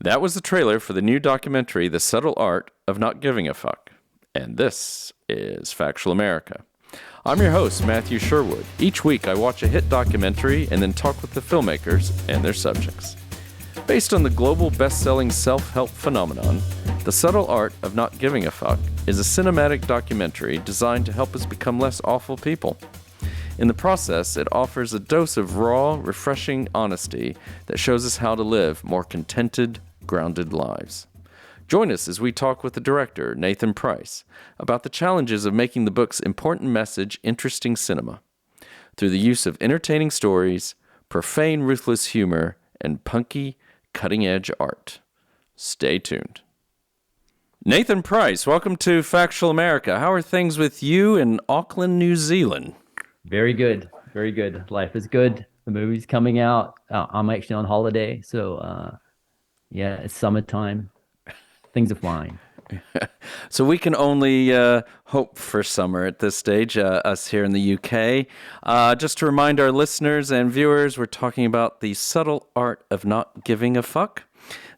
That was the trailer for the new documentary, The Subtle Art of Not Giving a Fuck. And this is Factual America. I'm your host, Matthew Sherwood. Each week I watch a hit documentary and then talk with the filmmakers and their subjects. Based on the global best-selling self-help phenomenon, The Subtle Art of Not Giving a Fuck is a cinematic documentary designed to help us become less awful people. In the process, it offers a dose of raw, refreshing honesty that shows us how to live more contented, grounded lives. Join us as we talk with the director, Nathan Price, about the challenges of making the book's important message interesting cinema through the use of entertaining stories, profane, ruthless humor, and punky, cutting-edge art. Stay tuned. Nathan Price, welcome to Factual America. How are things with you in Auckland, New Zealand? Very good. Very good. Life is good. The movie's coming out. I'm actually on holiday. So, yeah, it's summertime. Things are fine. So we can only hope for summer at this stage, us here in the UK. Just to remind our listeners and viewers, we're talking about The Subtle Art of Not Giving a Fuck.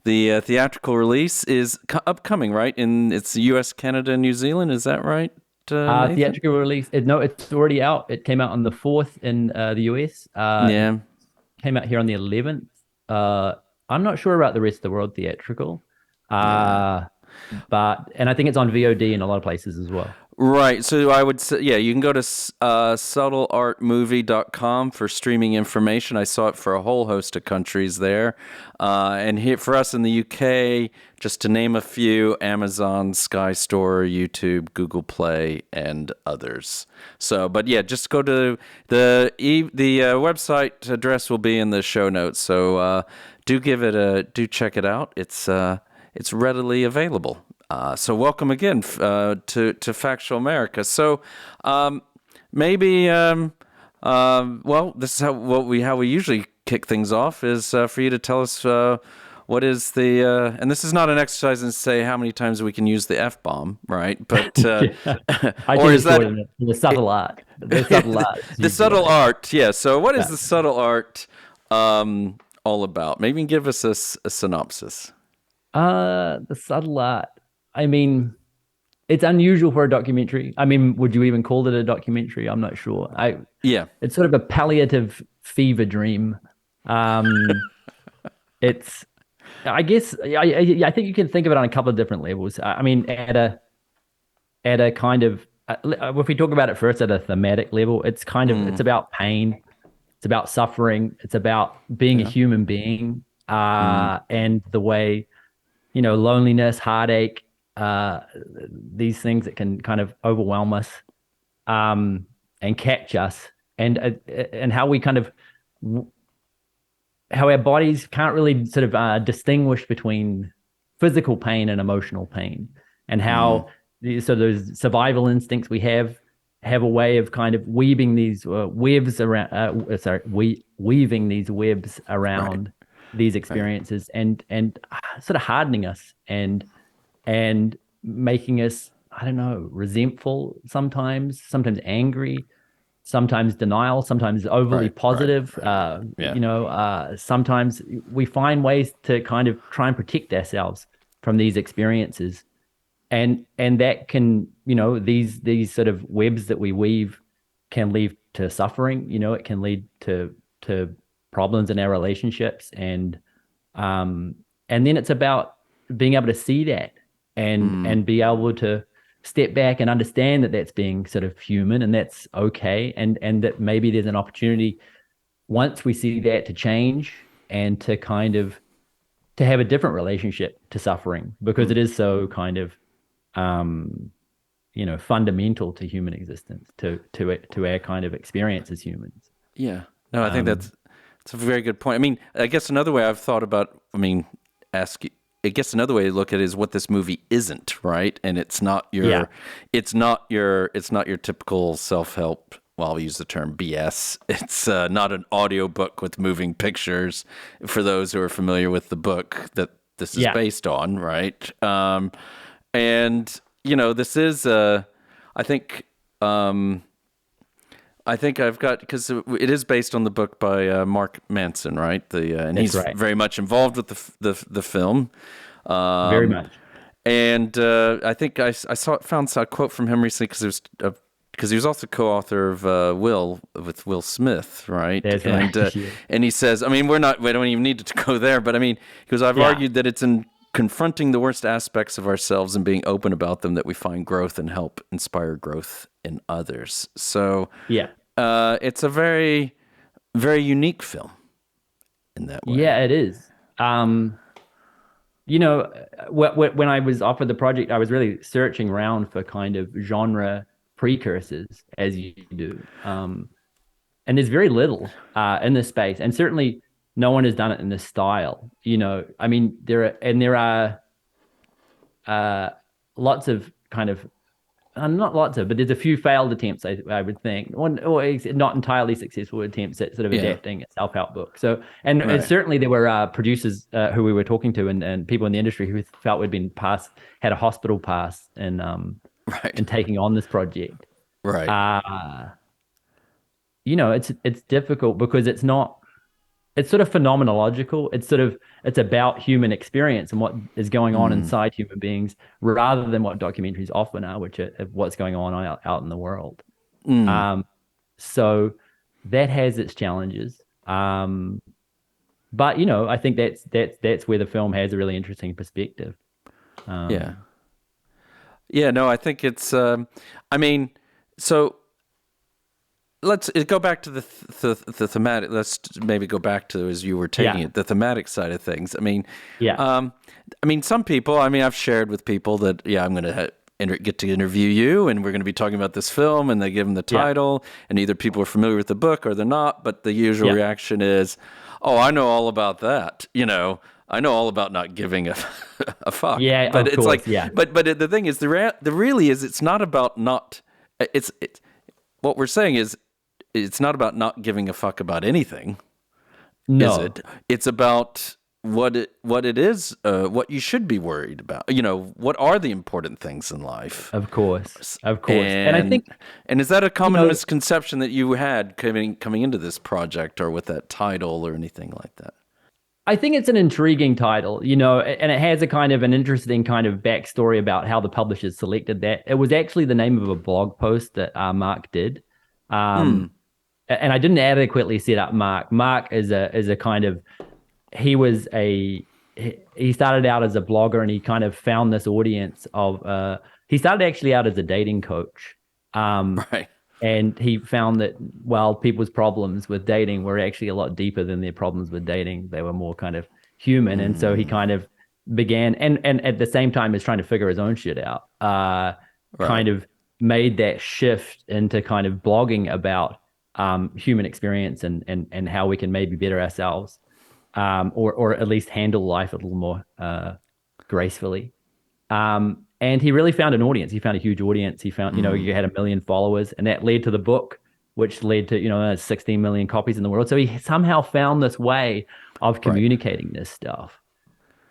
The theatrical release is upcoming, right? It's US, Canada, and New Zealand. Is that right, Nathan? Theatrical release. No, it's already out. It came out on the 4th in the US. It Yeah. came out here on the 11th. I'm not sure about the rest of the world theatrical. Yeah. And I think it's on VOD in a lot of places as well. Right. So I would say, yeah, you can go to subtleartmovie.com for streaming information. I saw it for a whole host of countries there. And here for us in the UK, just to name a few, Amazon, Sky Store, YouTube, Google Play, and others. So, but yeah, just go to the website address will be in the show notes. So do check it out. It's readily available. So welcome again to Factual America. So maybe well, this is how we usually kick things off is for you to tell us what is the and this is not an exercise in say how many times we can use the F-bomb, right? But Yeah. I or think is it's that short the subtle art. The subtle art. the subtle art? Yeah. So what is Yeah. the subtle art all about? Maybe give us a synopsis. The subtle art. I mean, it's unusual for a documentary. I mean, would you even call it a documentary? I'm not sure. Yeah. It's sort of a palliative fever dream. Um, it's, I guess, I think you can think of it on a couple of different levels. I mean, at a kind of, if we talk about it first at a thematic level, it's kind of, it's about pain, it's about suffering, it's about being a Yeah. human being, Mm. and the way, loneliness, heartache, uh, these things that can kind of overwhelm us, and catch us, and how we kind of how our bodies can't really sort of distinguish between physical pain and emotional pain, and Mm. how so those survival instincts we have a way of kind of weaving these webs around weaving these webs Right. around these Right. experiences, and sort of hardening us and making us, I don't know, resentful sometimes angry, sometimes denial, sometimes overly Right. Right. positive. Right. Yeah. Sometimes we find ways to kind of try and protect ourselves from these experiences, and that can, these sort of webs that we weave can lead to suffering. It can lead to problems in our relationships, um and then it's about being able to see that Mm. and be able to step back and understand that that's being sort of human, and that's okay, and that maybe there's an opportunity once we see that to change and to kind of to have a different relationship to suffering, because Mm. it is so kind of um fundamental to human existence, to our kind of experience as humans. Yeah. No, I think um that's a very good point. I mean, I guess another way I've thought about, ask, I guess another way to look at it is what this movie isn't, right? And yeah, it's not your typical self-help, well, I'll use the term BS. It's not an audiobook with moving pictures for those who are familiar with the book that this is yeah, based on, right? And this is I think I think I've got, because it is based on the book by Mark Manson, right? And That's he's right. very much involved with the film. Very much. And I think I found a quote from him recently because he was also co-author of with Will Smith, right? That's right. And Yeah. and he says, I mean, we don't even need to go there, but I mean, because I've argued that it's in confronting the worst aspects of ourselves and being open about them that we find growth and help inspire growth in others. So Yeah. it's a very, very unique film in that way. Yeah, it is. You know, when I was offered the project, I was really searching around for kind of genre precursors, as you do. And there's very little in this space, and certainly no one has done it in this style. You know, I mean, there are lots of kind of not lots of, but there's a few failed attempts, I would think, or not entirely successful attempts at sort of adapting a self-help book. So, and certainly there were producers who we were talking to and people in the industry who felt we'd been had a hospital pass in taking on this project. Right. You know, it's difficult because it's sort of phenomenological. It's about human experience and what is going on inside human beings rather than what documentaries often are, which are what's going on out in the world. So that has its challenges. But you know, I think that's where the film has a really interesting perspective. Yeah, no, I think it's I mean, so let's go back to the thematic. Let's maybe go back to, as you were taking it, the thematic side of things. I mean, I mean, some people, I mean, I've shared with people that, I'm going to get to interview you and we're going to be talking about this film, and they give them the title, and either people are familiar with the book or they're not, but the usual reaction is, oh, I know all about that. You know, I know all about not giving a fuck. Yeah, but of it's course, like, but the thing is, the really is, it's not about not, it's what we're saying is, it's not about not giving a fuck about anything, is it? It's about what it is, what you should be worried about. You know, what are the important things in life? Of course. And I think, and is that a common misconception that you had coming into this project, or with that title, or anything like that? I think it's an intriguing title, you know, and it has a kind of an interesting kind of backstory about how the publishers selected that. It was actually the name of a blog post that Mark did. And I didn't adequately set up Mark. Mark is a kind of, he started out as a blogger, and he kind of found this audience of, he started actually out as a dating coach. And he found that, well, people's problems with dating were actually a lot deeper than their problems with dating. They were more kind of human. And so he kind of began, and at the same time is trying to figure his own shit out, kind of made that shift into kind of blogging about human experience and how we can maybe better ourselves, or at least handle life a little more gracefully. And he really found an audience. He found a huge audience. He found, you had 1 million followers, and that led to the book, which led to, 16 million copies in the world. So he somehow found this way of communicating this stuff.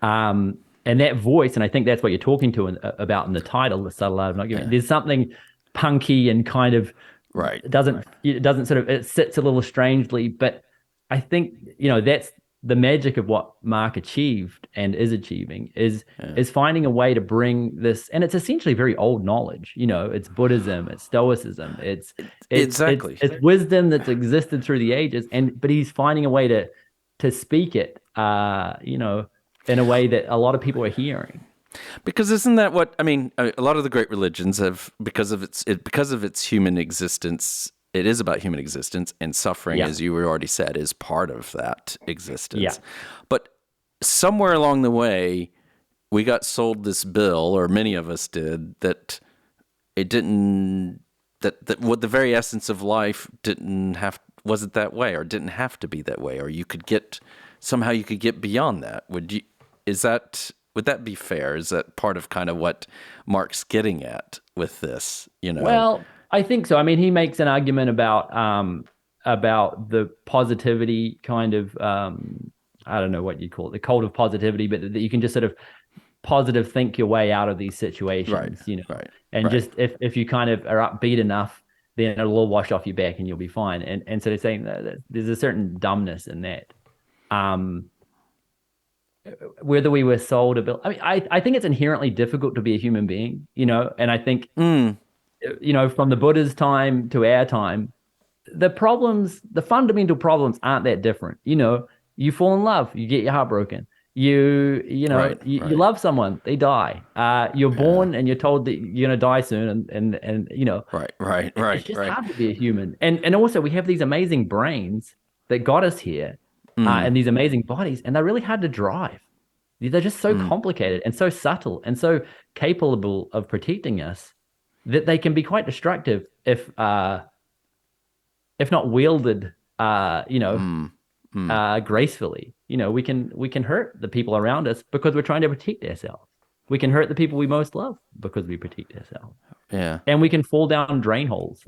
And that voice, and I think that's what you're talking about in the title, The Subtle Art of Not Giving. There's something punky and kind of, it doesn't sort of, it sits a little strangely, but I think, that's the magic of what Mark achieved and is achieving is finding a way to bring this, and it's essentially very old knowledge. It's Buddhism, it's stoicism, it's wisdom that's existed through the ages, but he's finding a way to speak it, in a way that a lot of people are hearing. Because isn't that what I mean? A lot of the great religions have, because of its human existence. It is about human existence, and suffering, as you already said, is part of that existence. Yeah. But somewhere along the way, we got sold this bill, or many of us did, that it didn't, that what the very essence of life wasn't that way, or didn't have to be that way, or you could get beyond that. Would that be fair? Is that part of kind of what Mark's getting at with this? Well, I think so. I mean, he makes an argument about the positivity kind of, I don't know what you'd call it, the cult of positivity, but that you can just sort of positive think your way out of these situations, just if you kind of are upbeat enough, then it'll all wash off your back and you'll be fine. And so they're saying that there's a certain dumbness in that. Whether we were sold I mean, I think it's inherently difficult to be a human being, and I think, from the Buddha's time to our time, the fundamental problems aren't that different. You fall in love, you get your heart broken. You love someone, they die. You're born and you're told that you're gonna die soon, and Right. it's just hard to be a human. And also we have these amazing brains that got us here, and these amazing bodies, and they're really hard to drive. They're just so complicated and so subtle and so capable of protecting us that they can be quite destructive if not wielded, gracefully. We can hurt the people around us because we're trying to protect ourselves. We can hurt the people we most love because we protect ourselves. Yeah. And we can fall down drain holes,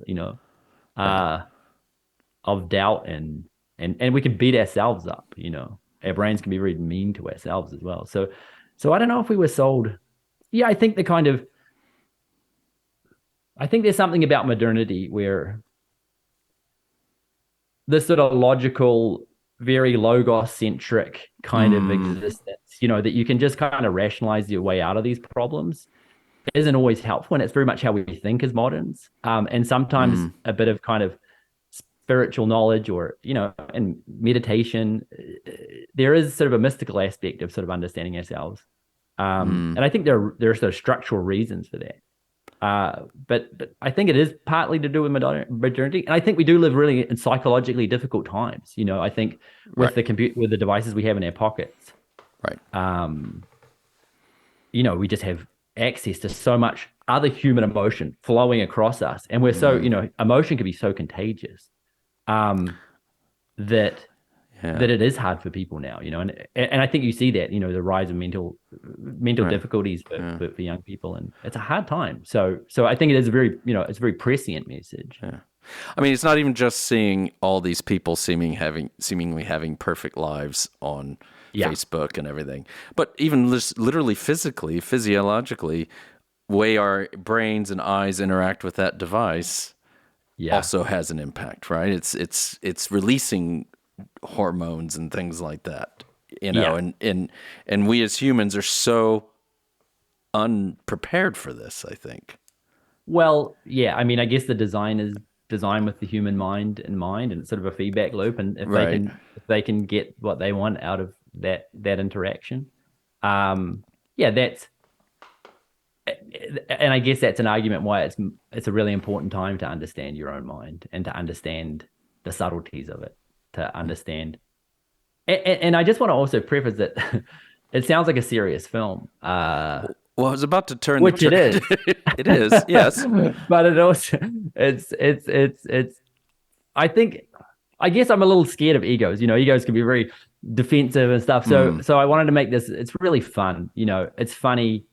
of doubt and we can beat ourselves up. Our brains can be very mean to ourselves as well. So I don't know if we were sold. Yeah, I think there's something about modernity where this sort of logical, very logos-centric kind of existence, that you can just kind of rationalize your way out of these problems isn't always helpful. And it's very much how we think as moderns. And sometimes a bit of kind of spiritual knowledge or, and meditation, there is sort of a mystical aspect of sort of understanding ourselves. And I think there are sort of structural reasons for that. But I think it is partly to do with modernity, and I think we do live really in psychologically difficult times. I think with with the devices we have in our pockets, we just have access to so much other human emotion flowing across us, and we're so emotion can be so contagious that it is hard for people now. And I think you see that the rise of mental difficulties for young people, and it's a hard time. So I think it is it's a very prescient message. Yeah. I mean, it's not even just seeing all these people seemingly having perfect lives on Facebook and everything, but even literally physically, physiologically, way our brains and eyes interact with that device also has an impact, right? It's releasing hormones and things like that, and we as humans are so unprepared for this, I think. Well, yeah, I mean, I guess the design is designed with the human mind in mind, and it's sort of a feedback loop, and if they can get what they want out of that interaction, that's, and I guess that's an argument why it's a really important time to understand your own mind and to understand the subtleties of it, to understand. And I just want to also preface that it sounds like a serious film. Well, I was about to turn, which it is. It is, yes. But it also, it's. I guess I'm a little scared of egos. Egos can be very defensive and stuff. So I wanted to make this. It's really fun. It's funny.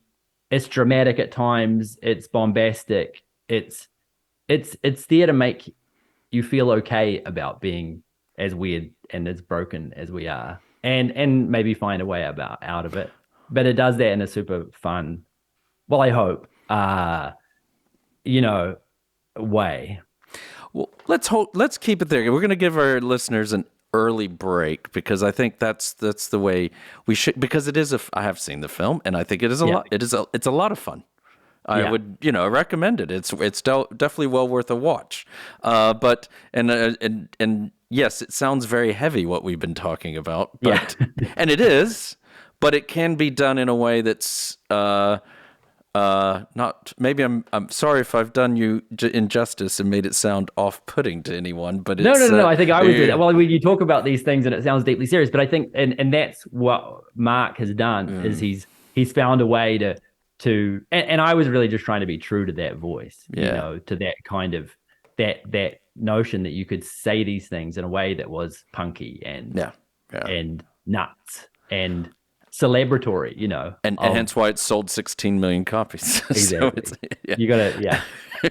It's dramatic at times. It's bombastic. It's there to make you feel okay about being as weird and as broken as we are, and maybe find a way out of it. But it does that in a super fun, well, I hope, way. Well, let's keep it there. We're going to give our listeners an early break because I think that's the way we should, because it is I have seen the film and I think it is a lot. It's a lot of fun. I would, recommend it. It's definitely well worth a watch. But yes, it sounds very heavy what we've been talking about, but and it is, but it can be done in a way that's not. Maybe I'm sorry if I've done you injustice and made it sound off-putting to anyone, but it's, no. I think I was. Well, when you talk about these things and it sounds deeply serious, but I think and that's what Mark has done is he's found a way to and I was really just trying to be true to that voice, to that kind of that notion that you could say these things in a way that was punky and and nuts and celebratory, and hence why it sold 16 million copies. Exactly. So you gotta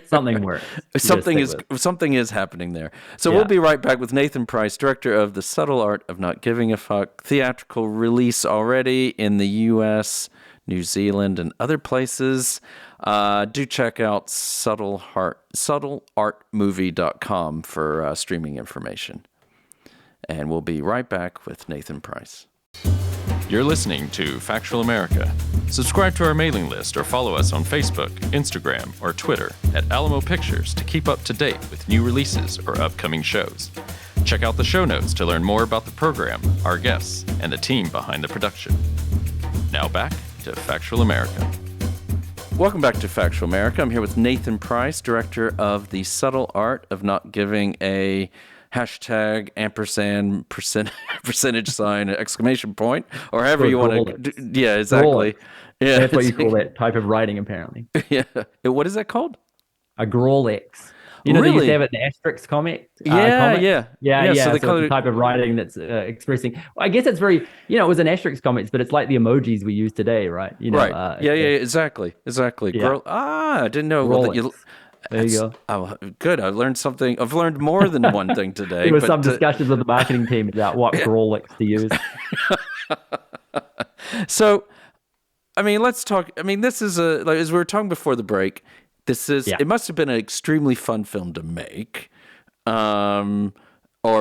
something works. Something is happening there. So we'll be right back with Nathan Price, director of The Subtle Art of Not Giving a Fuck, theatrical release already in the U.S. New Zealand, and other places. Do check out subtleartmovie.com for streaming information. And we'll be right back with Nathan Price. You're listening to Factual America. Subscribe to our mailing list or follow us on Facebook, Instagram, or Twitter at Alamo Pictures to keep up to date with new releases or upcoming shows. Check out the show notes to learn more about the program, our guests, and the team behind the production. Now back to Factual America. Welcome back to Factual America. I'm here with Nathan Price, director of The Subtle Art of Not Giving a hashtag ampersand percentage sign exclamation point, or however you want to. Yeah, exactly. Grawlix. Yeah, that's what you call that type of writing, apparently. Yeah. What is that called? A grawlix. You know, they used to have it in the Asterix comic. Yeah. So it's a type of writing that's expressing. Well, I guess it's very, it was in Asterix comics, but it's like the emojis we use today, right? Right. Exactly. Yeah. I didn't know that you. There you go. Oh, good. I learned something. I've learned more than one thing today. There was some discussions with the marketing team about what grawlix to use. So, let's talk. This is as we were talking before the break. It must have been an extremely fun film to make, or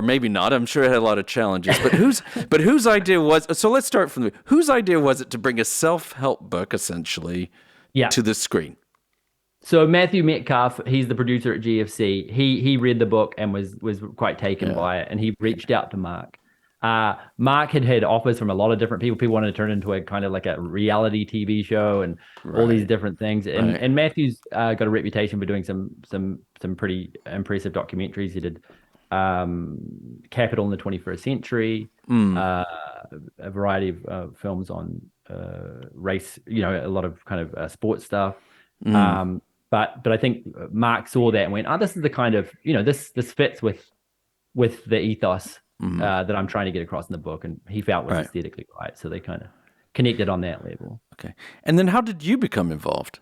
maybe not. I'm sure it had a lot of challenges. But whose idea was? So let's start from whose idea was it to bring a self-help book essentially to the screen? So Matthew Metcalfe, he's the producer at GFC. He read the book and was quite taken by it, and he reached out to Mark. Mark had offers from a lot of different people. People wanted to turn it into a kind of like a reality TV show and all these different things. And Matthew's got a reputation for doing some pretty impressive documentaries. He did Capital in the 21st Century, a variety of films on race, a lot of kind of sports stuff. But I think Mark saw that and went, this is the kind of, this fits with the ethos that I'm trying to get across in the book, and he felt was aesthetically right. So they kind of connected on that level. Okay. And then how did you become involved?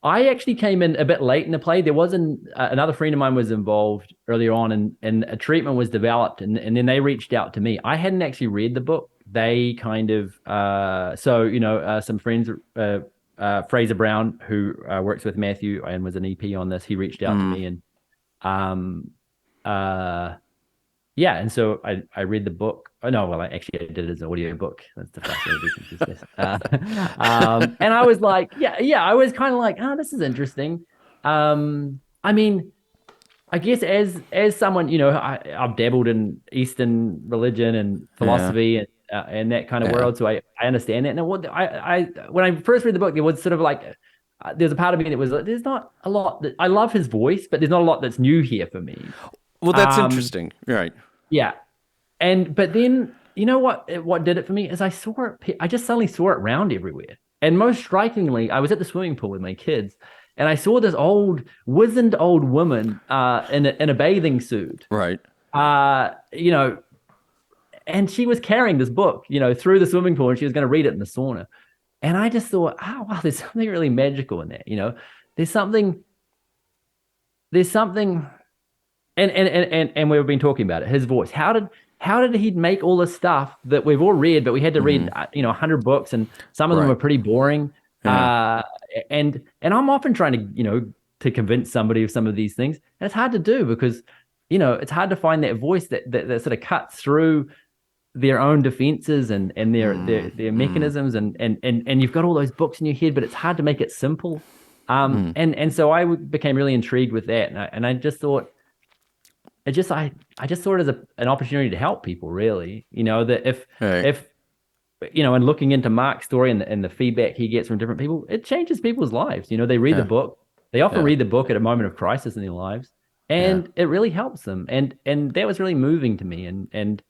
I actually came in a bit late in the play. There was another friend of mine was involved earlier on, and a treatment was developed, and then they reached out to me. I hadn't actually read the book. They kind of, some friends, Fraser Brown, who works with Matthew and was an EP on this, he reached out to me, and and so I read the book. Oh no, well, I did it as an audio book. That's the fascinating difference. And I was like, I was kind of like, this is interesting. I guess as someone, I've dabbled in Eastern religion and philosophy and that kind of world, so I understand that. And when I first read the book, there was sort of like there's a part of me that was like, there's not a lot that I love his voice, but there's not a lot that's new here for me. Well, that's interesting, right? Yeah, but then what did it for me is I just suddenly saw it around everywhere, and most strikingly, I was at the swimming pool with my kids, and I saw this wizened old woman in a bathing suit, right? And she was carrying this book, through the swimming pool, and she was going to read it in the sauna. And I just thought, wow, there's something really magical in that. There's something, and we've been talking about it. His voice. How did he make all this stuff that we've all read, but we had to read, 100 books, and some of them were pretty boring. And I'm often trying to convince somebody of some of these things, and it's hard to do because, it's hard to find that voice that sort of cuts through their own defenses and their mechanisms, and you've got all those books in your head, but it's hard to make it simple. And so I became really intrigued with that, and I just thought, I just saw it as an opportunity to help people, really. That if and looking into Mark's story and the feedback he gets from different people, it changes people's lives. They read the book, they often read the book at a moment of crisis in their lives, and it really helps them, and that was really moving to me, and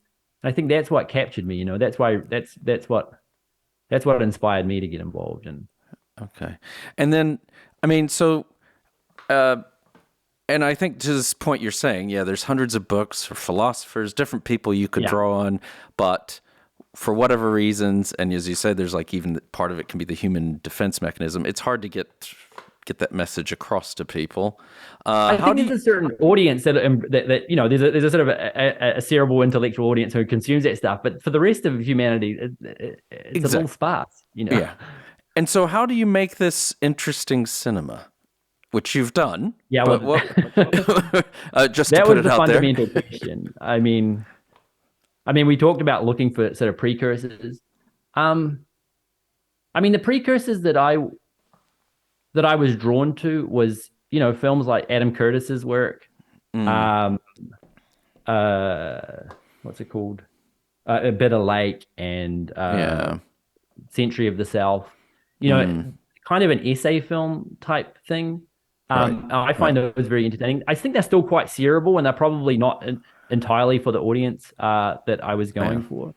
I think that's what captured me. That's why that's what inspired me to get involved. And okay, and then and I think to this point you're saying, there's hundreds of books or philosophers, different people you could draw on, but for whatever reasons, and as you said, there's like even part of it can be the human defense mechanism. It's hard to get get that message across to people. I think there's a certain audience that you know, there's a sort of a cerebral intellectual audience who consumes that stuff, but for the rest of humanity, it's a little sparse, you know. Yeah. And so, how do you make this interesting cinema, which you've done? Yeah, but well, just that to put was it the out there. fundamental question. I mean, we talked about looking for sort of precursors. I mean, the precursors that I was drawn to was, you know, films like Adam Curtis's work. What's it called? A Bitter Lake and Century of the South. You know, kind of an essay film type thing. I find those very entertaining. I think they're still quite cerebral, and they're probably not entirely for the audience that I was going for.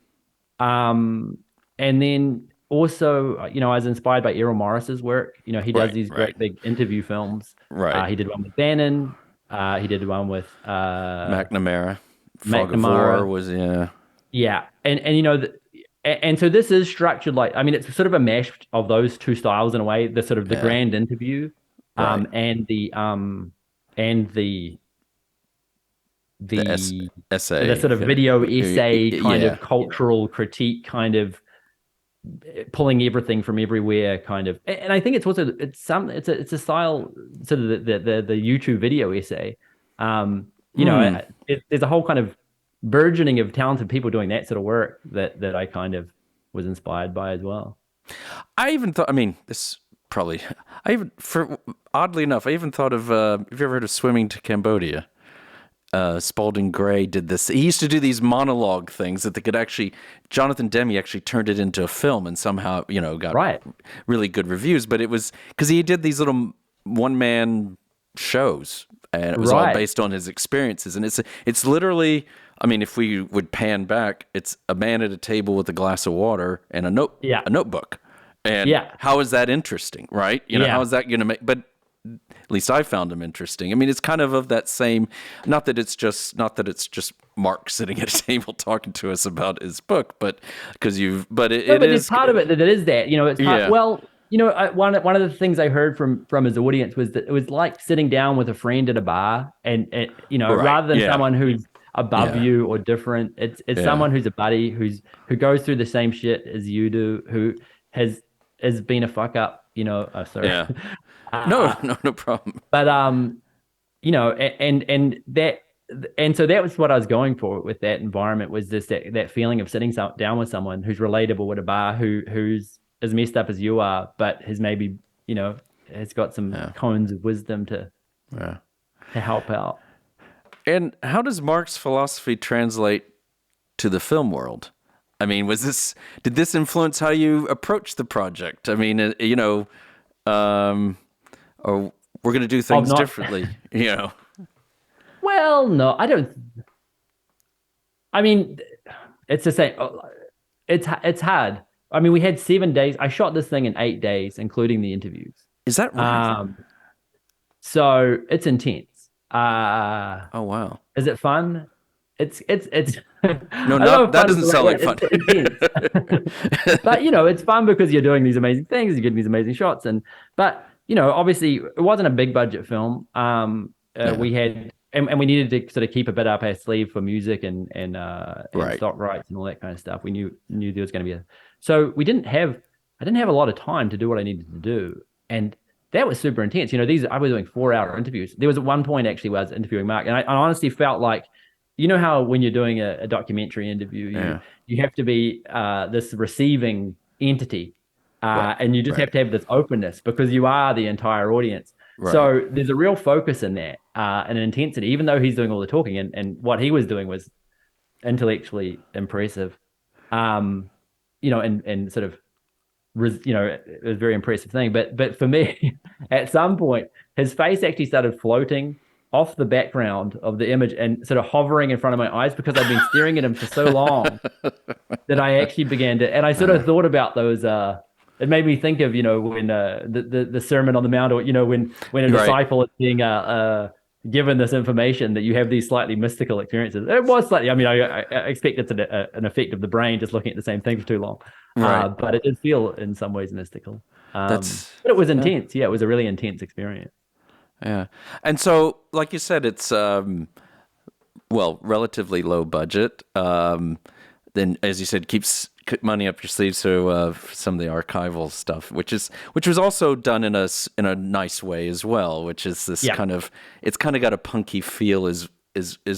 And then also, you know, I was inspired by Errol Morris's work. You know, he does these great big interview films. He did one with Bannon. He did one with McNamara. Fog of War was yeah, and you know, and so this is structured like, I mean, it's sort of a mash of those two styles in a way. The sort of the grand interview, and the essay, the sort of video essay kind of cultural critique, kind of pulling everything from everywhere, kind of. And I think it's also it's a style, sort of the YouTube video essay. You know, there's a whole kind of burgeoning of talented people doing that sort of work that I kind of was inspired by as well. I even thought, I mean, this probably, oddly enough, I even thought of, have you ever heard of Swimming to Cambodia? Spalding Gray did this. He used to do these monologue things that they could actually, Jonathan Demme actually turned it into a film and somehow, you know, got really good reviews. But it was because he did these little one-man shows, and it was all based on his experiences. And it's literally, I mean, if we would pan back, it's a man at a table with a glass of water and a notebook. And how is that interesting, right? You know, how is that going to make, but at least I found him interesting. I mean, it's kind of that same, not that it's just Mark sitting at a table talking to us about his book, but because but it's part of it that it is that, you know, it's part, well, you know, one of the things I heard from his audience was that it was like sitting down with a friend at a bar, and you know, rather than someone who's above you or different, it's someone who's a buddy who goes through the same shit as you do, who has been a fuck up, you know. Sorry. Yeah. No problem. But you know, and so that was what I was going for with that environment, was just that feeling of sitting down with someone who's relatable at a bar, who's as messed up as you are, but has maybe, you know, has got some cones of wisdom to help out. And how does Mark's philosophy translate to the film world? I mean, did this influence how you approach the project? I mean, you know, or we're going to do things differently, you know? Well, no, I don't. I mean, it's the same. It's hard. I mean, we had 7 days. I shot this thing in 8 days, including the interviews. Is that right? So it's intense. Oh wow! Is it fun? It's no, that doesn't sound like fun. But you know, it's fun because you're doing these amazing things, you're getting these amazing shots, but you know, obviously, it wasn't a big budget film. We had. And we needed to sort of keep a bit up our sleeve for music and stock rights and all that kind of stuff. We knew there was going to be so I didn't have a lot of time to do what I needed to do, and that was super intense. You know, I was doing 4-hour interviews. There was at one point actually where I was interviewing Mark, and I honestly felt like, you know how when you're doing a documentary interview, you have to be this receiving entity, and you just have to have this openness because you are the entire audience. Right. So there's a real focus in that, and an intensity, even though he's doing all the talking, and what he was doing was intellectually impressive, you know, and sort of, you know, it was a very impressive thing. But for me, at some point, his face actually started floating off the background of the image and sort of hovering in front of my eyes because I'd been staring at him for so long that I actually began to, and I sort of thought about those. It made me think of, you know, when the Sermon on the Mount, or, you know, when a disciple is being given this information that you have these slightly mystical experiences. It was slightly, I mean, I expect it's an effect of the brain just looking at the same thing for too long. Right. But it did feel in some ways mystical. That's But it was yeah, intense. Yeah, it was a really intense experience. yeah. And so, like you said, it's well, relatively low budget. Then, as you said, keeps money up your sleeve. So some of the archival stuff, which was also done in in a nice way as well, which is this Yeah. kind of it's kind of got a punky feel as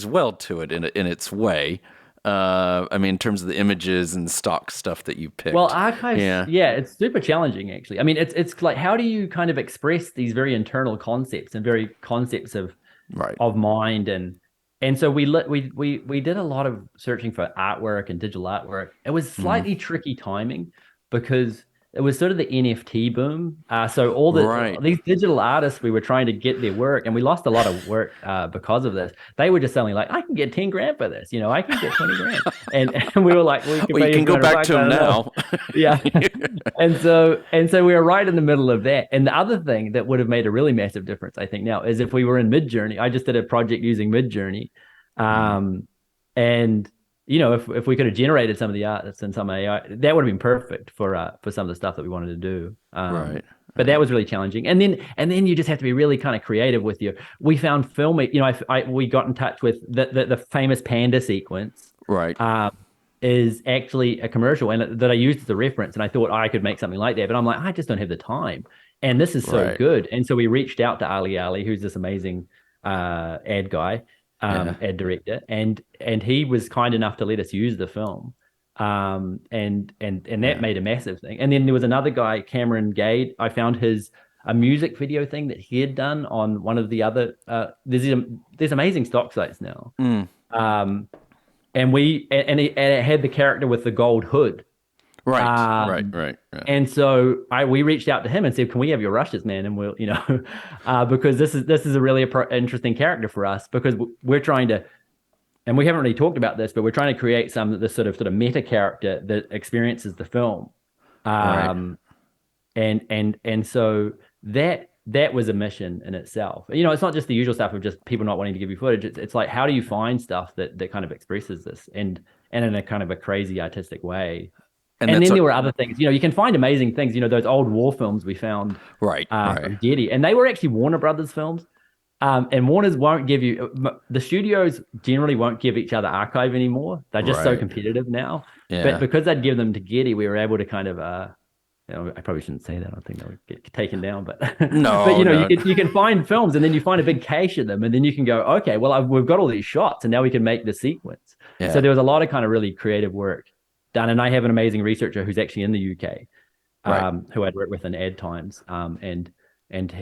well to it in its way. I mean, in terms of the images and stock stuff that you Well, picked. archives, Yeah. yeah, it's super challenging actually. I mean, it's like how do you kind of express these very internal concepts and very concepts Right. of mind and so we did a lot of searching for artwork and digital artwork. It was Mm. slightly tricky timing because it was sort of the NFT boom. So all Right. these digital artists, we were trying to get their work, and we lost a lot of work because of this. They were just selling like, I can get 10 grand for this, I can get 20 grand, and we were like, we can Well, you pay you a can few go hundred back bucks. to I him don't know. now. Yeah. And so we were right in the middle of that. And the other thing that would have made a really massive difference, I think, now is if we were in Midjourney. I just did a project using Midjourney. Mm. Um, and if we could have generated some of the artists and some AI, that would have been perfect for some of the stuff that we wanted to do. Right. But that was really challenging. And then you just have to be really kind of creative with your. We found film. We got in touch with the famous panda sequence. Right. Is actually a commercial and that I used as a reference, and I thought I could make something like that, but I'm like, I just don't have the time, and this is so Right. good. And so we reached out to Ali, who's this amazing ad guy, Yeah. ad director, and he was kind enough to let us use the film, and that Yeah. made a massive thing. And then there was another guy, Cameron Gade. I found his a music video thing that he had done on one of the other. There's amazing stock sites now. Mm. Um, and it had the character with the gold hood. Right. Right. Um, Right. Yeah. and so we reached out to him and said, "Can we have your rushes, man?" And we'll, because this is a really interesting character for us because we're trying to, and we haven't really talked about this, but we're trying to create this sort of meta character that experiences the film. Right. Um, and so that was a mission in itself. It's not just the usual stuff of just people not wanting to give you footage. It's like how do you find stuff that kind of expresses this and in a kind of a crazy artistic way. And And that's then a, there were other things. You can find amazing things. Those old war films we found right. Right. from Getty, and they were actually Warner Brothers films. And Warner's won't give you the studios generally won't give each other archive anymore. They're just so Right. competitive now. Yeah. But because they'd give them to Getty, we were able to kind of I probably shouldn't say that. I think that would get taken down. But No. but No. you can find films, and then you find a big cache of them, and then you can go, okay, well we've got all these shots, and now we can make the sequence. Yeah. So there was a lot of kind of really creative work done, and I have an amazing researcher who's actually in the UK, Right. who I'd worked with in Ad Times, and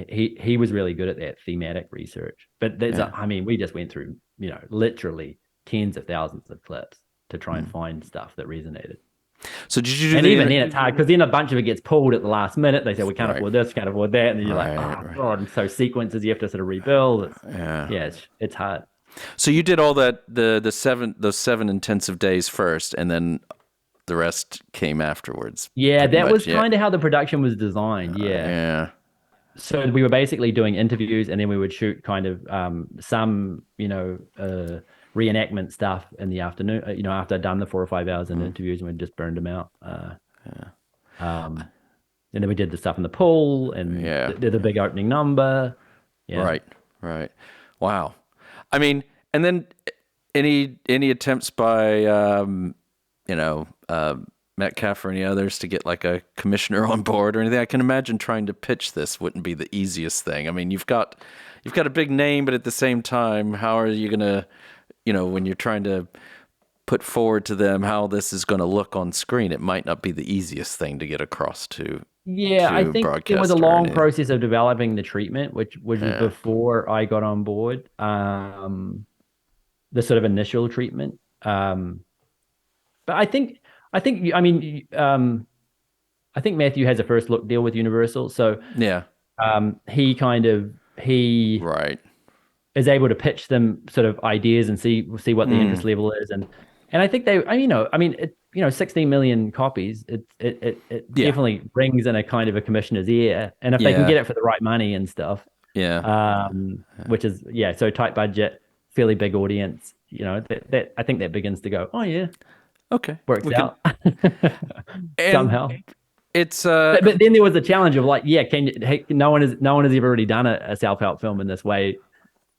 he was really good at that thematic research. But Yeah. we just went through literally tens of thousands of clips to try and find stuff that resonated. So did you do And the even then, it's hard because then a bunch of it gets pulled at the last minute. They say we can't Right. afford this, can't afford that, and then you're like, Right. oh Right. god. And so sequences you have to sort of rebuild. Yeah. It's hard. So you did all that those 7 intensive days first, and then the rest came afterwards. Yeah, pretty that much, was yeah. kind of how the production was designed. Yeah. Yeah. So we were basically doing interviews, and then we would shoot kind of some reenactment stuff in the afternoon. After I'd done the 4 or 5 hours in interviews, and we just burned them out. And then we did the stuff in the pool, and Yeah. did the big opening number. Yeah. Right. Right. Wow. I mean, and then any attempts by Metcalfe or any others to get like a commissioner on board or anything? I can imagine trying to pitch this wouldn't be the easiest thing. I mean, you've got a big name, but at the same time, how are you gonna, when you're trying to put forward to them how this is going to look on screen, it might not be the easiest thing to get across to. Yeah, I think it was a broadcast or long anything. process of developing the treatment, which was Yeah. before I got on board. The sort of initial treatment. But I think Matthew has a first look deal with Universal, so Yeah. he Right. is able to pitch them sort of ideas and see what the interest level is, and I think they, 16 million copies, it Yeah. definitely rings in a kind of a commissioner's ear, and if they can Yeah. get it for the right money and stuff, Yeah. which is so tight budget, fairly big audience, that I think that begins to go, oh yeah, Okay. works We can- out And- somehow. it's but then there was a challenge of like, yeah, no one has ever really done a self-help film in this way.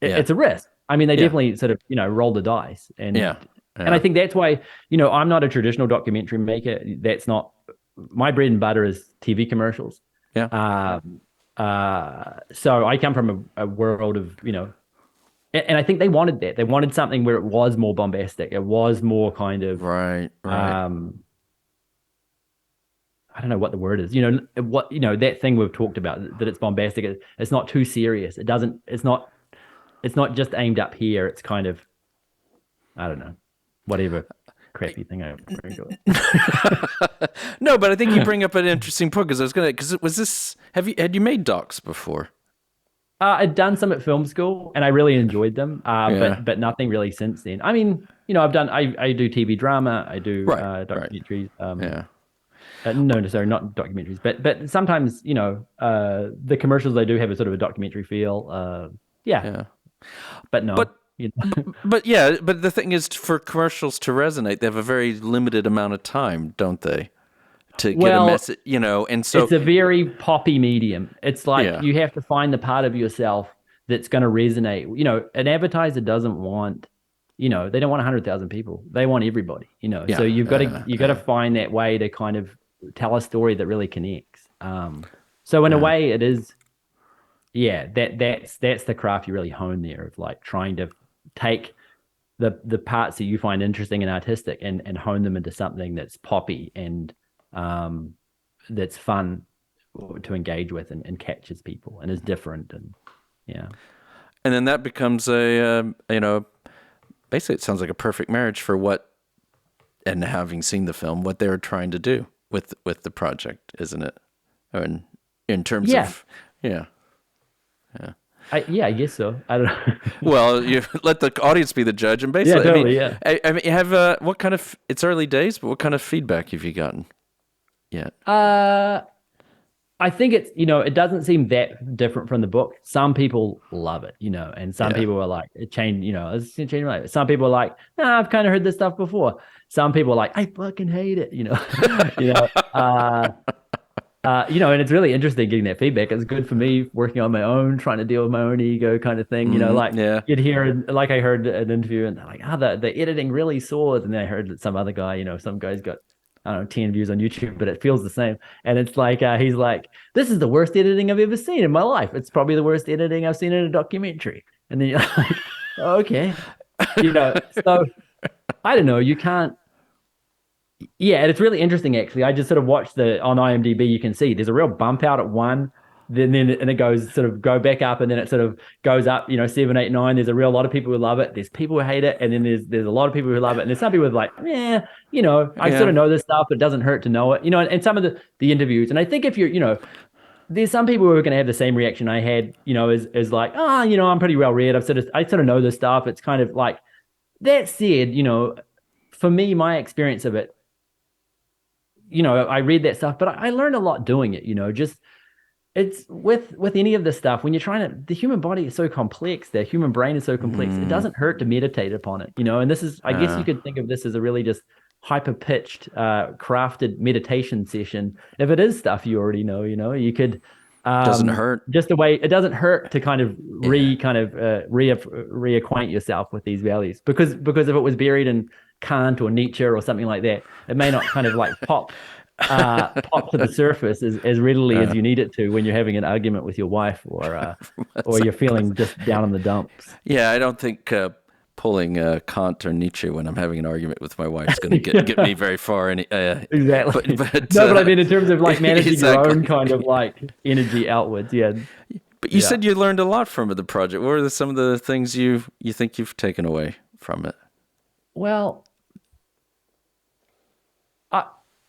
yeah, It's a risk. I mean, they yeah, definitely sort of, roll the dice. yeah, And I yeah, think that's why, I'm not a traditional documentary maker. That's not my bread and butter is TV commercials. yeah. So I come from a world of, and I think they wanted that. They wanted something where it was more bombastic. It was more kind of, Right, right. I don't know what the word is. That thing we've talked about, that it's bombastic. It's not too serious. It's not just aimed up here. It's kind of, I don't know, whatever crappy thing I bring to it. No, but I think you bring up an interesting point because it was this. Had you made docs before? I'd done some at film school and I really enjoyed them, Yeah. but nothing really since then. I mean, I do TV drama, I do Right, right. documentaries. Yeah, No, sorry, not documentaries, but sometimes, the commercials I do have a sort of a documentary feel. Yeah, yeah. but no, But but the thing is, for commercials to resonate, they have a very limited amount of time, don't they? To get a well, message, and so it's a very poppy medium. It's like yeah, you have to find the part of yourself that's going to resonate. An advertiser doesn't want, they don't want 100,000 people. They want everybody, So yeah, you got to find that way to kind of tell a story that really connects. So in a yeah. way it is, yeah, that's the craft you really hone there, of like trying to take the parts that you find interesting and artistic and hone them into something that's poppy and that's fun to engage with and catches people and is different. And yeah. And then that becomes basically it sounds like a perfect marriage for what, and having seen the film, what they were trying to do with the project, isn't it? Or in terms Yeah. of, yeah, yeah. I guess so. I don't know. Well, you let the audience be the judge, and basically, Yeah, totally, yeah. I mean, you have what kind of? It's early days, but what kind of feedback have you gotten yet? I think it's, it doesn't seem that different from the book. Some people love it, and some Yeah, people are like, it changed, it's changed my life. Some people are like, nah, I've kind of heard this stuff before. Some people are like, I fucking hate it, you know, and it's really interesting getting that feedback. It's good for me working on my own, trying to deal with my own ego kind of thing, like yeah, you'd hear, like I heard an interview and they're like, the editing really soars. And then I heard that some other guy, some guy's got, I don't know, 10 views on YouTube, but it feels the same. And it's like, he's like, this is the worst editing I've ever seen in my life. It's probably the worst editing I've seen in a documentary. And then you're like, okay, so I don't know, you can't. Yeah, and it's really interesting actually. I just sort of watched on IMDb, you can see there's a real bump out at 1, then and it goes sort of go back up, and then it sort of goes up, 7, 8, 9. There's a real lot of people who love it. There's people who hate it, and then there's a lot of people who love it. And there's some people who are like, yeah, I sort yeah, of know this stuff, but it doesn't hurt to know it. And some of the interviews. And I think if you're, there's some people who are going to have the same reaction I had, as like, I'm pretty well read. I sort of know this stuff. It's kind of like, that said, for me, my experience of it, I read that stuff, but I learned a lot doing it, just it's with any of this stuff, when you're trying to, the human body is so complex, the human brain is so complex, it doesn't hurt to meditate upon it, and this is, I guess you could think of this as a really just hyper pitched, crafted meditation session. If it is stuff you already know, you could, doesn't hurt. just the way it doesn't hurt to kind of reacquaint yourself with these values, because if it was buried in Kant or Nietzsche or something like that, it may not kind of like pop to the surface as readily as you need it to when you're having an argument with your wife or you're feeling just down in the dumps. Yeah, I don't think pulling Kant or Nietzsche when I'm having an argument with my wife is going to get me very far. Exactly. But No, but I mean in terms of like managing exactly. your own kind of like energy outwards. Yeah. But you said you learned a lot from the project. What are some of the things you think you've taken away from it? Well,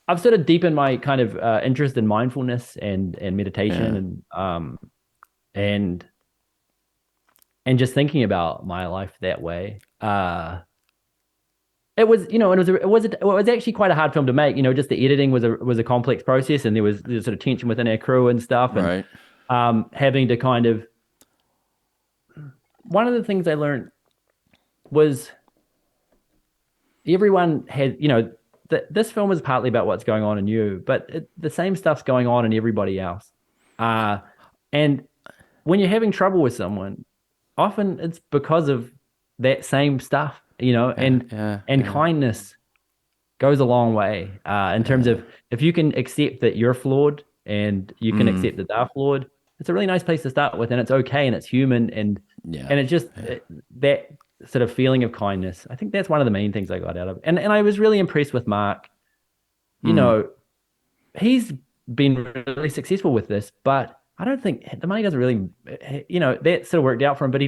I've sort of deepened my kind of interest in mindfulness and meditation and just thinking about my life that way. It was, it was actually quite a hard film to make. Just the editing was a complex process, and there's sort of tension within our crew and stuff, and Right. having to kind of. One of the things I learned was everyone had, this film is partly about what's going on in you, but the same stuff's going on in everybody else. And when you're having trouble with someone, often it's because of that same stuff, and kindness goes a long way in terms of if you can accept that you're flawed and you can accept that they're flawed, it's a really nice place to start with, and it's okay and it's human, and it's just that sort of feeling of kindness. I think that's one of the main things I got out of it. And I was really impressed with Mark. He's been really successful with this, but I don't think the money doesn't really, that sort of worked out for him, but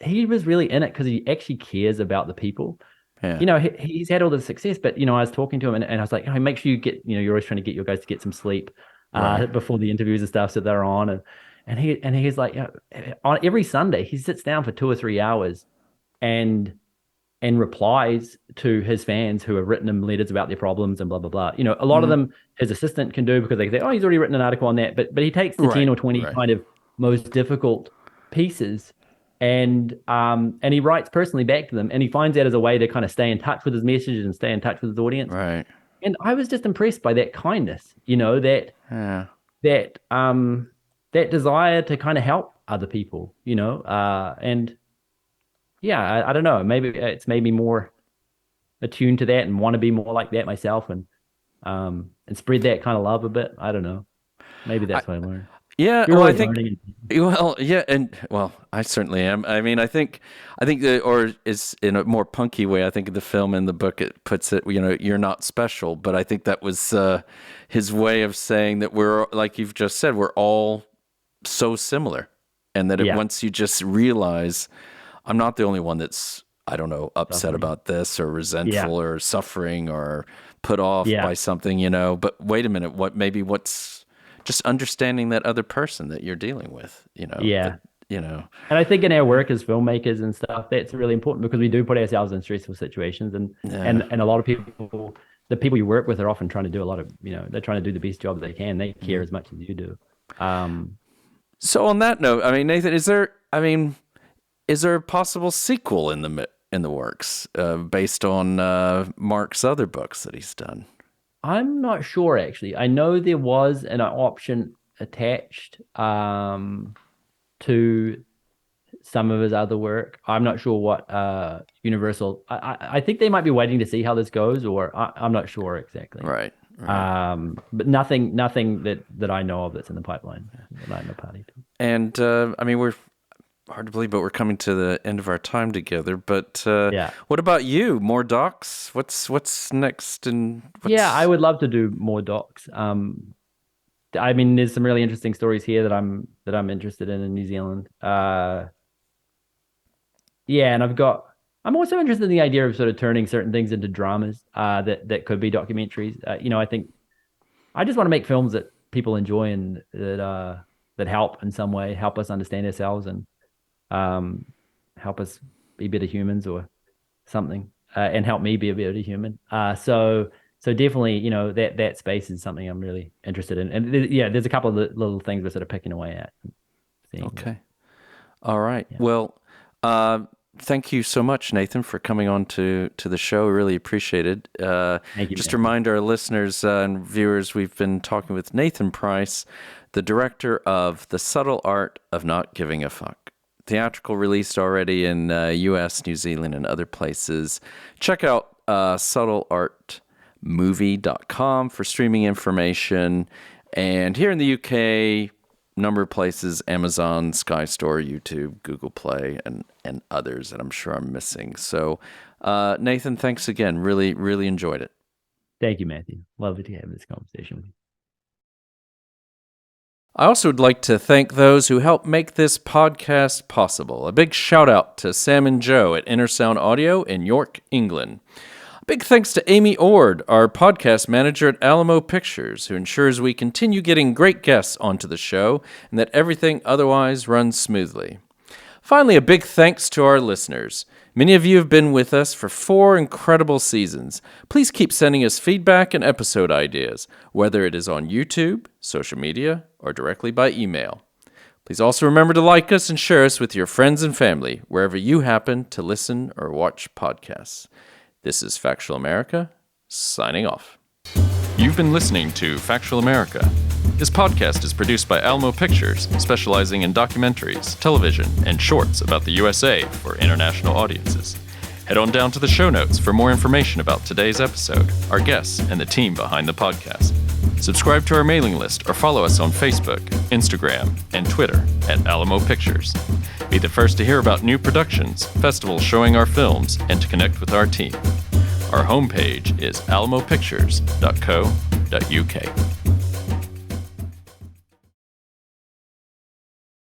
he was really in it because he actually cares about the people. Yeah. He's had all the success, but, I was talking to him and I was like, make sure you get, you're always trying to get your guys to get some sleep before the interviews and stuff that they're on. And he's like, on every Sunday, he sits down for 2 or 3 hours and replies to his fans who have written him letters about their problems and blah, blah, blah. A lot of them his assistant can do because they say, oh, he's already written an article on that. But he takes the 10 or 20 kind of most difficult pieces and he writes personally back to them, and he finds that as a way to kind of stay in touch with his message and stay in touch with his audience. Right. And I was just impressed by that kindness, that desire to kind of help other people, and yeah, I don't know. Maybe it's made me more attuned to that and want to be more like that myself, and spread that kind of love a bit. I don't know. Maybe that's what I learned. Yeah, I think. I certainly am. I mean, I think that, or is in a more punky way. I think the film and the book it puts it. You're not special, but I think that was his way of saying that we're, like you've just said, we're all so similar, and that once you just realize, I'm not the only one that's, I don't know, upset about this or resentful or suffering or put off by something, but wait a minute, what's just understanding that other person that you're dealing with, And I think in our work as filmmakers and stuff, that's really important because we do put ourselves in stressful situations, and a lot of people, the people you work with are often trying to do a lot of, they're trying to do the best job they can. They care as much as you do. So on that note, I mean, Nathan, is there a possible sequel in the works based on Mark's other books that he's done? I'm not sure, actually. I know there was an option attached to some of his other work. I'm not sure what Universal. I think they might be waiting to see how this goes, or I'm not sure exactly. Right. But nothing that I know of that's in the pipeline that I'm a party to. And I mean, we're hard to believe, but we're coming to the end of our time together. But what about you? More docs? What's next? I would love to do more docs. I mean, there's some really interesting stories here that I'm interested in New Zealand. And I'm also interested in the idea of sort of turning certain things into dramas that could be documentaries. I think I just want to make films that people enjoy and that help in some way, help us understand ourselves and help us be better humans or something, and help me be a better human. So definitely, that space is something I'm really interested in. And there's a couple of little things we're sort of picking away at. Okay. All right. Yeah. Well, thank you so much, Nathan, for coming on to the show. Really appreciate it. Thank you. Just to remind our listeners and viewers, we've been talking with Nathan Price, the director of The Subtle Art of Not Giving a Fuck. Theatrical released already in U.S., New Zealand, and other places. Check out subtleartmovie.com for streaming information. And here in the UK, number of places: Amazon, Sky Store, YouTube, Google Play, and others that I'm sure I'm missing. So, Nathan, thanks again. Really, really enjoyed it. Thank you, Matthew. Lovely to have this conversation with you. I also would like to thank those who helped make this podcast possible. A big shout out to Sam and Joe at Inner Sound Audio in York, England. A big thanks to Amy Ord, our podcast manager at Alamo Pictures, who ensures we continue getting great guests onto the show and that everything otherwise runs smoothly. Finally, a big thanks to our listeners. Many of you have been with us for 4 incredible seasons. Please keep sending us feedback and episode ideas, whether it is on YouTube, social media, or directly by email. Please also remember to like us and share us with your friends and family, wherever you happen to listen or watch podcasts. This is Factual America, signing off. You've been listening to Factual America. This podcast is produced by Alamo Pictures, specializing in documentaries, television, and shorts about the USA for international audiences. Head on down to the show notes for more information about today's episode, our guests, and the team behind the podcast. Subscribe to our mailing list or follow us on Facebook, Instagram, and Twitter at Alamo Pictures. Be the first to hear about new productions, festivals showing our films, and to connect with our team. Our homepage is alamopictures.co.uk.